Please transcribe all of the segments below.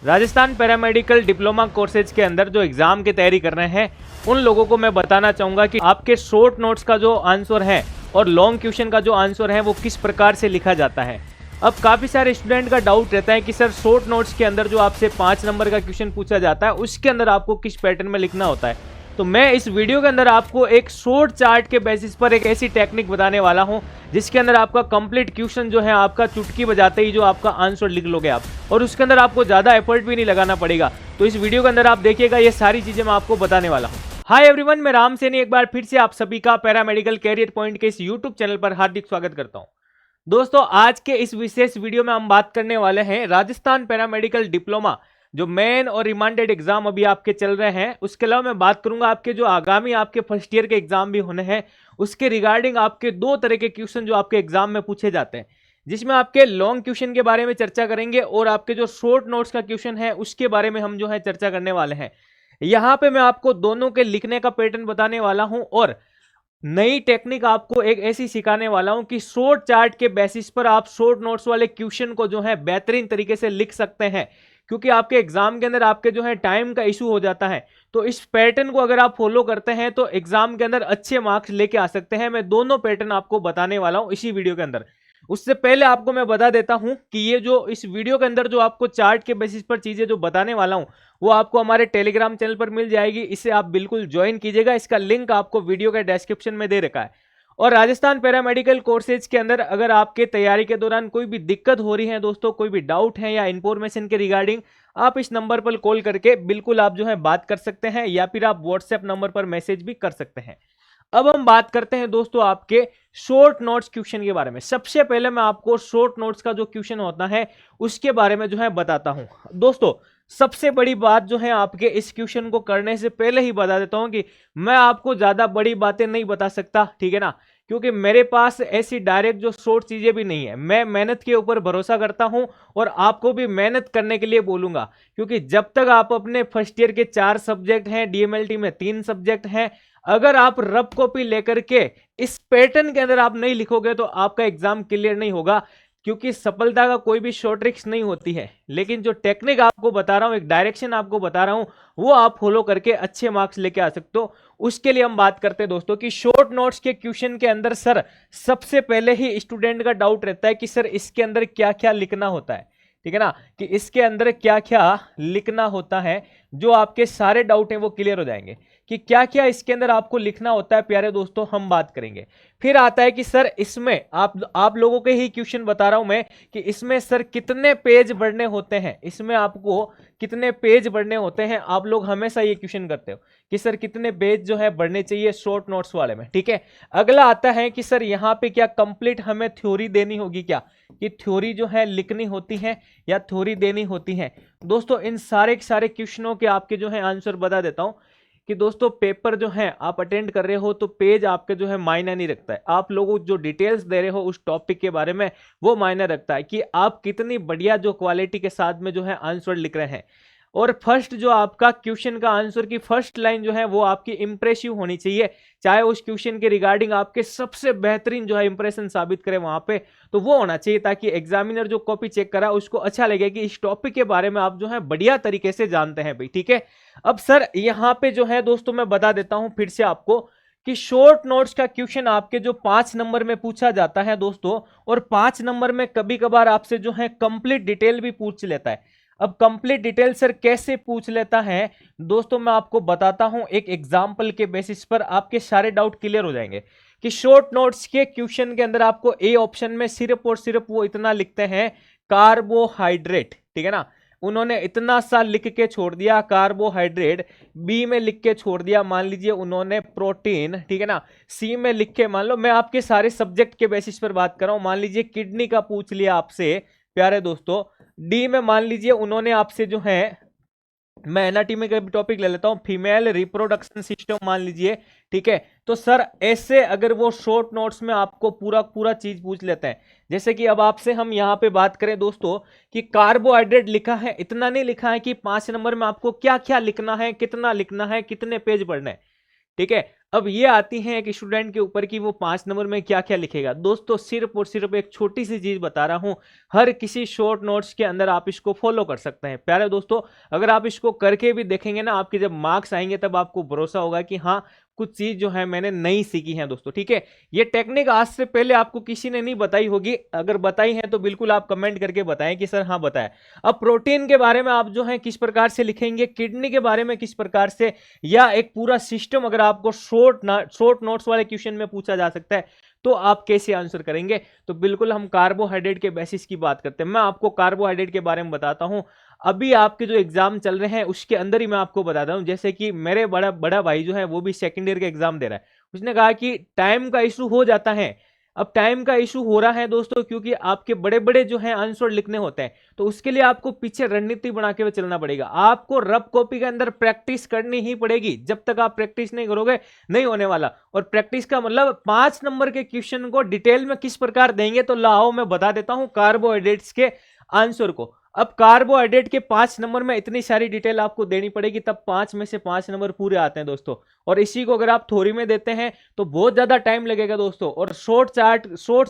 Rajasthan paramedical diploma courses के अंदर जो एग्जाम की तैयारी कर रहे हैं उन लोगों को मैं बताना चाहूंगा कि आपके शॉर्ट नोट्स का जो आंसर है और लॉन्ग क्वेश्चन का जो आंसर है वो किस प्रकार से लिखा जाता है। अब काफी सारे स्टूडेंट का डाउट रहता है कि सर शॉर्ट नोट्स के अंदर जो आपसे 5 नंबर का क्वेश्चन पूछा जाता है उसके अंदर आपको किस पैटर्न में लिखना होता है। तो मैं इस वीडियो के अंदर आपको एक शॉर्ट चार्ट के बेसिस पर एक ऐसी टेक्निक बताने वाला हूं जिसके अंदर आपका कंप्लीट क्वेश्चन जो है आपका चुटकी बजाते ही जो आपका आंसर लिख लोगे आप, और उसके अंदर आपको ज्यादा एफर्ट भी नहीं लगाना पड़ेगा। तो इस वीडियो के अंदर आप देखिएगा, ये सारी चीजें मैं आपको बताने वाला हूं। हाय एवरीवन, मैं राम सैनी एक बार फिर से आप सभी का पैरामेडिकल कैरियर पॉइंट के इस यूट्यूब चैनल पर हार्दिक स्वागत करता हूं। दोस्तों, आज के इस विशेष वीडियो में हम बात करने वाले हैं राजस्थान पैरामेडिकल डिप्लोमा जो मेन और रिमांडेड एग्जाम अभी आपके चल रहे हैं, उसके अलावा मैं बात करूंगा आपके जो आगामी आपके फर्स्ट ईयर के एग्जाम भी होने हैं उसके रिगार्डिंग आपके दो तरह के क्वेश्चन जो आपके एग्जाम में पूछे जाते हैं, जिसमें आपके लॉन्ग क्वेश्चन के बारे में चर्चा करेंगे और आपके जो शॉर्ट नोट्स का क्वेश्चन है उसके बारे में हम जो है चर्चा करने वाले हैं। यहाँ पे मैं आपको दोनों के लिखने का पैटर्न बताने वाला हूं और नई टेक्निक आपको एक ऐसी सिखाने वाला हूं कि शॉर्ट चार्ट के बेसिस पर आप शॉर्ट नोट्स वाले क्वेश्चन को जो है बेहतरीन तरीके से लिख सकते हैं, क्योंकि आपके एग्जाम के अंदर आपके जो है टाइम का इशू हो जाता है। तो इस पैटर्न को अगर आप फॉलो करते हैं तो एग्जाम के अंदर अच्छे मार्क्स लेके आ सकते हैं। मैं दोनों पैटर्न आपको बताने वाला हूं इसी वीडियो के अंदर। उससे पहले आपको मैं बता देता हूं कि ये जो इस वीडियो के अंदर जो आपको चार्ट के बेसिस पर चीजें जो बताने वाला हूं वो आपको हमारे टेलीग्राम चैनल पर मिल जाएगी, इसे आप बिल्कुल ज्वाइन कीजिएगा। इसका लिंक आपको वीडियो के डिस्क्रिप्शन में दे रखा है। और राजस्थान पैरामेडिकल कोर्सेज के अंदर अगर आपके तैयारी के दौरान कोई भी दिक्कत हो रही है दोस्तों, कोई भी डाउट है या इंफॉर्मेशन के रिगार्डिंग, आप इस नंबर पर कॉल करके बिल्कुल आप जो है बात कर सकते हैं या फिर आप व्हाट्सएप नंबर पर मैसेज भी कर सकते हैं। अब हम बात करते हैं दोस्तों आपके शॉर्ट नोट्स क्वेश्चन के बारे में। सबसे पहले मैं आपको शॉर्ट नोट्स का जो क्वेश्चन होता है उसके बारे में जो है बताता हूं। दोस्तों, सबसे बड़ी बात जो है आपके इस क्वेश्चन को करने से पहले ही बता देता हूं कि मैं आपको ज्यादा बड़ी बातें नहीं बता सकता, ठीक है ना, क्योंकि मेरे पास ऐसी डायरेक्ट जो शॉर्ट चीजें भी नहीं है। मैं मेहनत के ऊपर भरोसा करता हूं और आपको भी मेहनत करने के लिए बोलूंगा, क्योंकि जब तक आप अपने फर्स्ट ईयर के 4 सब्जेक्ट हैं, डीएमएलटी में 3 सब्जेक्ट हैं, अगर आप रफ कॉपी लेकर के इस पैटर्न के अंदर आप नहीं लिखोगे तो आपका एग्जाम क्लियर नहीं होगा, क्योंकि सफलता का कोई भी शॉर्ट ट्रिक्स नहीं होती है। लेकिन जो टेक्निक आपको बता रहा हूं, एक डायरेक्शन आपको बता रहा हूं, वो आप फॉलो करके अच्छे मार्क्स लेके आ सकते हो। उसके लिए हम बात करते हैं दोस्तों कि शॉर्ट नोट्स के क्वेश्चन के अंदर सर सबसे पहले ही स्टूडेंट का डाउट रहता है कि सर इसके अंदर क्या क्या लिखना होता है, ठीक है ना, कि इसके अंदर क्या क्या लिखना होता है। जो आपके सारे डाउट हैं वो क्लियर हो जाएंगे कि क्या क्या इसके अंदर आपको लिखना होता है। प्यारे दोस्तों, हम बात करेंगे। फिर आता है कि सर इसमें आप लोगों के ही क्वेश्चन बता रहा हूं मैं कि इसमें सर कितने पेज बढ़ने होते हैं, इसमें आपको कितने पेज बढ़ने होते हैं। आप लोग हमेशा ये क्वेश्चन करते हो कि सर कितने पेज जो है बढ़ने चाहिए शॉर्ट नोट्स वाले में, ठीक है। अगला आता है कि सर यहाँ पे क्या कंप्लीट हमें थ्योरी देनी होगी क्या, कि थ्योरी जो है लिखनी होती है या थ्योरी देनी होती है। दोस्तों, इन सारे क्वेश्चनों के आपके जो है आंसर बता देता हूं कि दोस्तों पेपर जो है आप अटेंड कर रहे हो तो पेज आपके जो है मायने नहीं रखता है। आप लोगों जो डिटेल्स दे रहे हो उस टॉपिक के बारे में वो मायने रखता है कि आप कितनी बढ़िया जो क्वालिटी के साथ में जो है आंसर लिख रहे हैं। और फर्स्ट जो आपका क्वेश्चन का आंसर की फर्स्ट लाइन जो है वो आपकी इंप्रेसिव होनी चाहिए, चाहे उस क्वेश्चन के रिगार्डिंग आपके सबसे बेहतरीन जो है इंप्रेशन साबित करे वहां पे, तो वो होना चाहिए ताकि एग्जामिनर जो कॉपी चेक करा उसको अच्छा लगे कि इस टॉपिक के बारे में आप जो है बढ़िया तरीके से जानते हैं भाई, ठीक है। अब सर यहाँ पे जो है दोस्तों मैं बता देता हूं फिर से आपको कि शॉर्ट नोट्स का क्वेश्चन आपके जो 5 नंबर में पूछा जाता है दोस्तों, और 5 नंबर में कभी कभार आपसे जो है कंप्लीट डिटेल भी पूछ लेता है। अब कंप्लीट डिटेल सर कैसे पूछ लेता है दोस्तों, मैं आपको बताता हूं एक एग्जांपल के बेसिस पर, आपके सारे डाउट क्लियर हो जाएंगे कि शॉर्ट नोट्स के क्वेश्चन के अंदर आपको ए ऑप्शन में सिर्फ और सिर्फ वो इतना लिखते हैं कार्बोहाइड्रेट, ठीक है ना, उन्होंने इतना सा लिख के छोड़ दिया कार्बोहाइड्रेट। बी में लिख के छोड़ दिया मान लीजिए उन्होंने प्रोटीन, ठीक है ना। सी में लिख के, मान लो मैं आपके सारे सब्जेक्ट के बेसिस पर बात कर रहा हूं, मान लीजिए किडनी का पूछ लिया आपसे प्यारे दोस्तों। डी में मान लीजिए उन्होंने आपसे जो है, मैं एनाटॉमी का भी टॉपिक ले लेता हूं, फीमेल रिप्रोडक्शन सिस्टम मान लीजिए, ठीक है। तो सर ऐसे अगर वो शॉर्ट नोट्स में आपको पूरा चीज पूछ लेते हैं, जैसे कि अब आपसे हम यहां पे बात करें दोस्तों कि कार्बोहाइड्रेट लिखा है, इतना नहीं लिखा है कि 5 नंबर में आपको क्या क्या लिखना है, कितना लिखना है, कितने पेज पढ़ना है, ठीक है। अब ये आती है एक स्टूडेंट के ऊपर कि वो 5 नंबर में क्या क्या लिखेगा। दोस्तों सिर्फ और सिर्फ एक छोटी सी चीज बता रहा हूं, हर किसी शॉर्ट नोट्स के अंदर आप इसको फॉलो कर सकते हैं। प्यारे दोस्तों, अगर आप इसको करके भी देखेंगे ना, आपके जब मार्क्स आएंगे तब आपको भरोसा होगा कि हाँ कुछ चीज जो है मैंने नई सीखी है दोस्तों। ठीक है, ये टेक्निक आज से पहले आपको किसी ने नहीं बताई होगी, अगर बताई है तो बिल्कुल आप कमेंट करके बताएं कि सर हाँ बताया। अब प्रोटीन के बारे में आप जो है किस प्रकार से लिखेंगे, किडनी के बारे में किस प्रकार से, या एक पूरा सिस्टम अगर आपको शॉर्ट नोट्स वाले क्वेश्चन में पूछा जा सकता है तो आप कैसे आंसर करेंगे। तो बिल्कुल हम कार्बोहाइड्रेट के बेसिस की बात करते हैं। मैं आपको कार्बोहाइड्रेट के बारे में बताता हूं। अभी आपके जो एग्जाम चल रहे हैं उसके अंदर ही मैं आपको बताता हूं, जैसे कि मेरे बड़ा बड़ा भाई जो है वो भी सेकेंड ईयर का एग्जाम दे रहा है। उसने कहा कि टाइम का इशू हो जाता है। अब टाइम का इशू हो रहा है दोस्तों क्योंकि आपके बड़े बड़े जो है आंसर लिखने होते हैं, तो उसके लिए आपको पीछे रणनीति बना के चलना पड़ेगा। आपको रफ कॉपी के अंदर प्रैक्टिस करनी ही पड़ेगी। जब तक आप प्रैक्टिस नहीं करोगे नहीं होने वाला। और प्रैक्टिस का मतलब 5 नंबर के क्वेश्चन को डिटेल में किस प्रकार देंगे, तो लाओ मैं बता देता हूं कार्बोहाइड्रेट्स के आंसर को। अब कार्बोहाइड्रेट के 5 नंबर में इतनी सारी डिटेल आपको देनी पड़ेगी, तब 5 में से 5 नंबर पूरे आते हैं दोस्तों। और इसी को अगर आप थ्योरी में देते हैं तो बहुत ज्यादा टाइम लगेगा दोस्तों। और शॉर्ट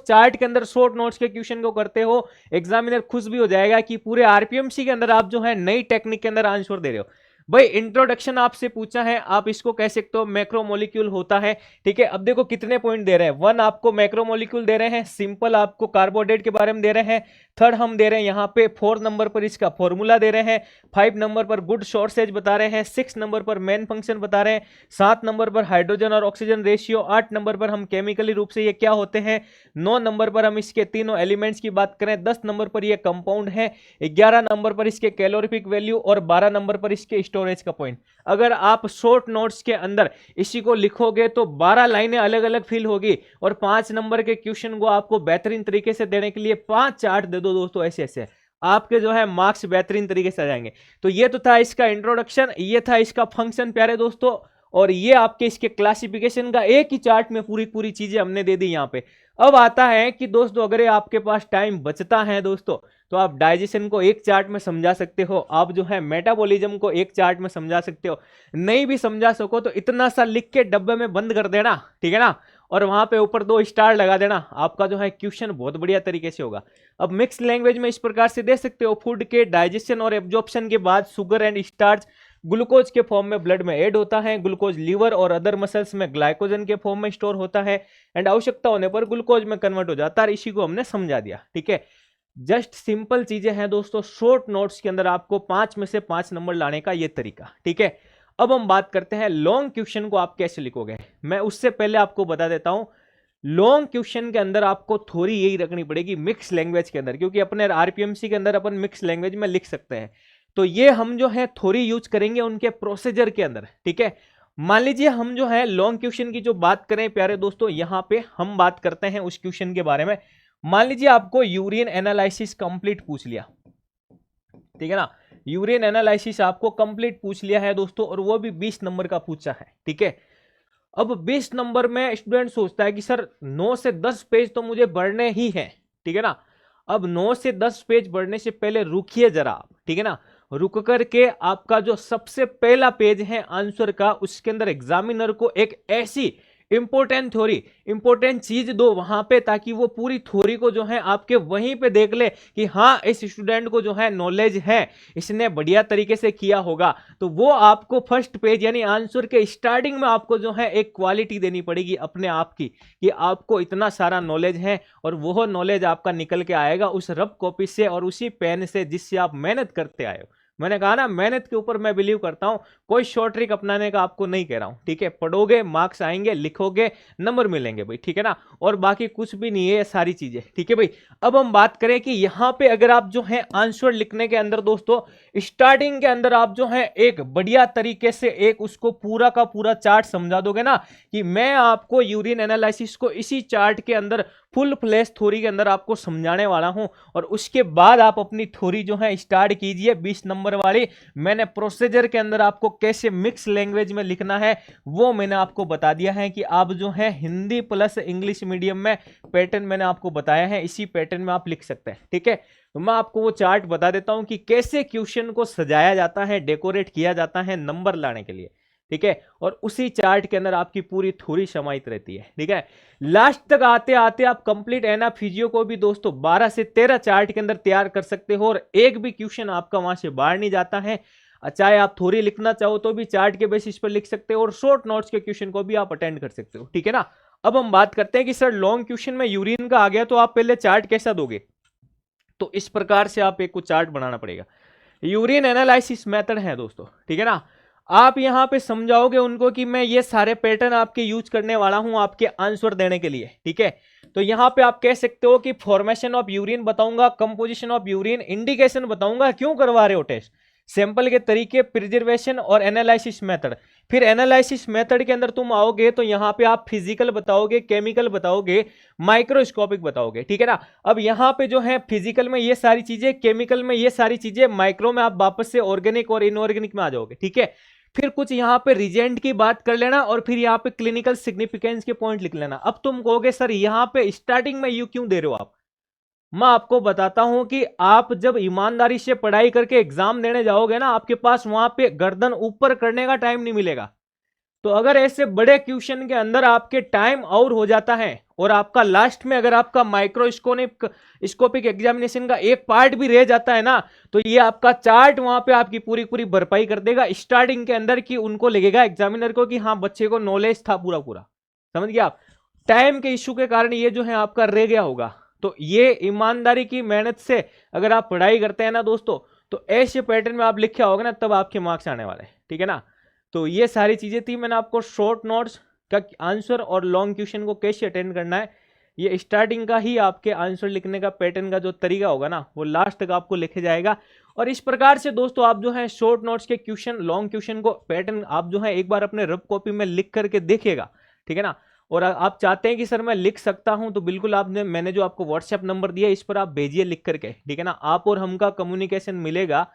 चार्ट के अंदर शॉर्ट नोट्स के क्वेश्चन को करते हो, एग्जामिनर खुश भी हो जाएगा कि पूरे आरपीएमसी के अंदर आप जो है नई टेक्निक के अंदर आंसर दे रहे हो। भाई इंट्रोडक्शन आपसे पूछा है, आप इसको कह सकते हो मैक्रोमोलिक्यूल होता है। ठीक है, अब देखो कितने पॉइंट दे रहे हैं। 1 आपको मैक्रोमोलिक्यूल दे रहे हैं, सिंपल आपको कार्बोहाइड्रेट के बारे में दे रहे हैं। 3rd हम दे रहे हैं यहाँ पे 4 नंबर पर इसका फॉर्मूला दे रहे हैं। 5 नंबर पर गुड शॉर्टेज बता रहे हैं। 6 नंबर पर मेन फंक्शन बता रहे हैं। 7 नंबर पर हाइड्रोजन और ऑक्सीजन रेशियो। 8 नंबर पर हम केमिकली रूप से ये क्या होते हैं। 9 नंबर पर हम इसके तीनों एलिमेंट्स की बात करें। 10 नंबर पर ये कंपाउंड है। 11 नंबर पर इसके कैलोरीफिक वैल्यू और 12 नंबर पर इसके स्टोरेज का पॉइंट। अगर आप शॉर्ट नोट्स के अंदर इसी को लिखोगे तो 12 लाइनें अलग अलग फिल होगी। और 5 नंबर के क्वेश्चन को आपको बेहतरीन तरीके से देने के लिए 5 चार्ट दे दो दोस्तों, ऐसे ऐसे आपके जो है मार्क्स बेहतरीन तरीके से आ जाएंगे। तो ये तो था इसका इंट्रोडक्शन, ये था इसका फंक्शन प्यारे दोस्तों। और ये आपके इसके क्लासिफिकेशन का एक ही चार्ट में पूरी पूरी चीजें हमने दे दी यहाँ पे। अब आता है कि दोस्तों अगर आपके पास टाइम बचता है दोस्तों, तो आप डाइजेशन को एक चार्ट में समझा सकते हो, आप जो है मेटाबॉलिज्म को एक चार्ट में समझा सकते हो। नहीं भी समझा सको तो इतना सा लिख के डब्बे में बंद कर देना, ठीक है ना, और वहां पे ऊपर 2 स्टार लगा देना। आपका जो है क्वेश्चन बहुत बढ़िया तरीके से होगा। अब मिक्स लैंग्वेज में इस प्रकार से दे सकते हो, फूड के डाइजेशन और एब्जॉर्प्शन के बाद शुगर एंड स्टार्च ग्लूकोज के फॉर्म में ब्लड में ऐड होता है। ग्लूकोज लीवर और अदर मसल्स में ग्लाइकोजन के फॉर्म में स्टोर होता है एंड आवश्यकता होने पर ग्लूकोज में कन्वर्ट हो जाता है। इसी को हमने समझा दिया। ठीक है, जस्ट सिंपल चीजें हैं दोस्तों। शॉर्ट नोट्स के अंदर आपको 5 में से 5 नंबर लाने का ये तरीका। ठीक है, अब हम बात करते हैं लॉन्ग क्वेश्चन को आप कैसे लिखोगे। मैं उससे पहले आपको बता देता हूं, लॉन्ग क्वेश्चन के अंदर आपको थोड़ी यही रखनी पड़ेगी मिक्स लैंग्वेज के अंदर, क्योंकि अपने आरपीएमसी के अंदर अपन मिक्स लैंग्वेज में लिख सकते हैं। तो ये हम जो है थोड़ी यूज करेंगे उनके प्रोसीजर के अंदर। ठीक है, मान लीजिए हम जो है लॉन्ग क्वेश्चन की जो बात करें प्यारे दोस्तों, यहां पे हम बात करते हैं उस क्वेश्चन के बारे में। मान लीजिए आपको यूरिन एनालिसिस कंप्लीट पूछ लिया, ठीक है ना, यूरिन एनालिसिस आपको कंप्लीट पूछ लिया है दोस्तों, और वो भी 20 नंबर का पूछा है। ठीक है, अब 20 नंबर में स्टूडेंट सोचता है कि सर 9 से 10 पेज तो मुझे बढ़ने ही है। ठीक है ना, अब 9 से 10 पेज बढ़ने से पहले रुकिए जरा आप, ठीक है ना, रुक करके आपका जो सबसे पहला पेज है आंसर का, उसके अंदर एग्जामिनर को एक ऐसी इंपॉर्टेंट थ्योरी, इंपॉर्टेंट चीज दो वहां पे, ताकि वो पूरी थ्योरी को जो है आपके वहीं पे देख ले कि हाँ इस स्टूडेंट को जो है नॉलेज है, इसने बढ़िया तरीके से किया होगा। तो वो आपको फर्स्ट पेज यानी आंसर के स्टार्टिंग में आपको जो है एक क्वालिटी देनी पड़ेगी अपने आप की, कि आपको इतना सारा नॉलेज है, और वो नॉलेज आपका निकल के आएगा उस रफ कॉपी से और उसी पेन से जिससे आप मेहनत करते आए हो। मैंने कहा ना, मेहनत के ऊपर मैं बिलीव करता हूं, कोई शॉर्ट ट्रिक अपनाने का आपको नहीं कह रहा हूं। ठीक है, पढ़ोगे मार्क्स आएंगे, लिखोगे नंबर मिलेंगे भाई, ठीक है ना, और बाकी कुछ भी नहीं है ये सारी चीजें। ठीक है भाई, अब हम बात करें कि यहां पे अगर आप जो है आंसर लिखने के अंदर दोस्तों स्टार्टिंग के अंदर आप जो है एक बढ़िया तरीके से एक उसको पूरा का पूरा चार्ट समझा दोगे ना, कि मैं आपको यूरिन एनालिसिस को इसी चार्ट के अंदर फुल फ्लैश थ्योरी के अंदर आपको समझाने वाला हूं, और उसके बाद आप अपनी थ्योरी जो है स्टार्ट कीजिए 20 नंबर वाली। मैंने प्रोसीजर के अंदर आपको कैसे मिक्स लैंग्वेज में लिखना है वो मैंने आपको बता दिया है, कि आप जो है हिंदी प्लस इंग्लिश मीडियम में पैटर्न मैंने आपको बताया है, इसी पैटर्न में आप लिख सकते हैं। ठीक है, तो मैं आपको वो चार्ट बता देता हूं कि कैसे क्वेश्चन को सजाया जाता है, डेकोरेट किया जाता है नंबर लाने के लिए। ठीक है, और उसी चार्ट के अंदर आपकी पूरी थ्योरी समाहित रहती है। ठीक है, लास्ट तक आते आते आप कंप्लीट एना फिजियो को भी दोस्तों 12 से 13 चार्ट के अंदर तैयार कर सकते हो और एक भी क्वेश्चन आपका वहां से बाहर नहीं जाता है। चाहे आप थ्योरी लिखना चाहो तो भी चार्ट के बेसिस पर लिख सकते हो और शॉर्ट नोट्स के क्वेश्चन को भी आप अटेंड कर सकते हो। ठीक है ना। अब हम बात करते हैं कि सर लॉन्ग क्वेश्चन में यूरिन का आ गया तो आप पहले चार्ट कैसा दोगे। तो इस प्रकार से आप एक को चार्ट बनाना पड़ेगा। यूरिन एनालिसिस मेथड है दोस्तों। ठीक है ना। आप यहां पे समझाओगे उनको कि मैं ये सारे पैटर्न आपके यूज करने वाला हूं आपके आंसर देने के लिए। ठीक है, तो यहां पे आप कह सकते हो कि फॉर्मेशन ऑफ यूरिन बताऊंगा, कंपोजिशन ऑफ यूरिन, इंडिकेशन बताऊंगा, क्यों करवा रहे हो टेस्ट, सैंपल के तरीके, प्रिजर्वेशन और एनालिसिस मेथड। फिर एनालिसिस मेथड के अंदर तुम आओगे तो यहां पे आप फिजिकल बताओगे, केमिकल बताओगे, माइक्रोस्कोपिक बताओगे। ठीक है ना। अब यहां पे जो है फिजिकल में ये सारी चीजें, केमिकल में ये सारी चीजें, माइक्रो में आप वापस से ऑर्गेनिक और इनऑर्गेनिक में आ जाओगे। ठीक है, फिर कुछ यहां पे रिजेंट की बात कर लेना और फिर यहां पे क्लिनिकल सिग्निफिकेंस के पॉइंट लिख लेना। अब तुम कहोगे सर यहां पे स्टार्टिंग में यू क्यों दे रहे हो आप। मैं आपको बताता हूं कि आप जब ईमानदारी से पढ़ाई करके एग्जाम देने जाओगे ना, आपके पास वहां पे गर्दन ऊपर करने का टाइम नहीं मिलेगा। तो अगर ऐसे बड़े क्वेश्चन के अंदर आपके टाइम और हो जाता है और आपका लास्ट में अगर आपका माइक्रोस्कोपिक एग्जामिनेशन का एक पार्ट भी रह जाता है ना, तो ये आपका चार्ट वहां पे आपकी पूरी पूरी भरपाई कर देगा स्टार्टिंग के अंदर, कि उनको लगेगा एग्जामिनर को कि हाँ बच्चे को नॉलेज था पूरा पूरा। समझ गए आप। टाइम के इश्यू के कारण ये जो है आपका रह गया होगा। तो ये ईमानदारी की मेहनत से अगर आप पढ़ाई करते हैं ना दोस्तों, तो ऐसे पैटर्न में आप लिखे होगा ना, तब आपके मार्क्स आने वाले हैं। ठीक है ना। तो ये सारी चीजें थी, मैंने आपको शॉर्ट नोट्स का आंसर और लॉन्ग क्वेश्चन को कैसे अटेंड करना है, ये स्टार्टिंग का ही आपके आंसर लिखने का पैटर्न का जो तरीका होगा ना, वो लास्ट तक आपको लिखे जाएगा। और इस प्रकार से दोस्तों आप जो है शॉर्ट नोट्स के क्वेश्चन, लॉन्ग क्वेश्चन को पैटर्न आप जो है एक बार अपने रफ कॉपी में लिख करके देखिएगा। ठीक है ना। और आप चाहते हैं कि सर मैं लिख सकता हूं, तो बिल्कुल मैंने जो आपको व्हाट्सएप नंबर दिया इस पर आप भेजिए लिख करके। ठीक है ना। आप और हमका कम्युनिकेशन मिलेगा,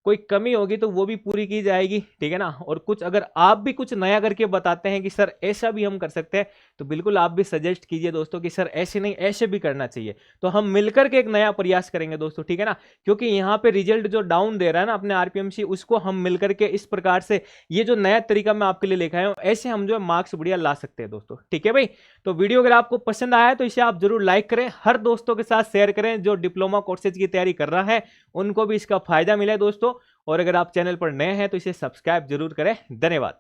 कोई कमी होगी तो वो भी पूरी की जाएगी। ठीक है ना। और कुछ अगर आप भी कुछ नया करके बताते हैं कि सर ऐसा भी हम कर सकते हैं, तो बिल्कुल आप भी सजेस्ट कीजिए दोस्तों कि सर ऐसे नहीं ऐसे भी करना चाहिए। तो हम मिलकर के एक नया प्रयास करेंगे दोस्तों। ठीक है ना। क्योंकि यहाँ पे रिजल्ट जो डाउन दे रहा है ना अपने आरपीएमसी, उसको हम मिलकर के इस प्रकार से ये जो नया तरीका मैं आपके लिए लेकर आया हूँ, ऐसे हम जो है मार्क्स बढ़िया ला सकते हैं दोस्तों। ठीक है भाई। तो वीडियो अगर आपको पसंद आया तो इसे आप जरूर लाइक करें, हर दोस्तों के साथ शेयर करें जो डिप्लोमा कोर्सेज की तैयारी कर रहा है, उनको भी इसका फायदा मिले दोस्तों। और अगर आप चैनल पर नए हैं तो इसे सब्सक्राइब जरूर करें। धन्यवाद।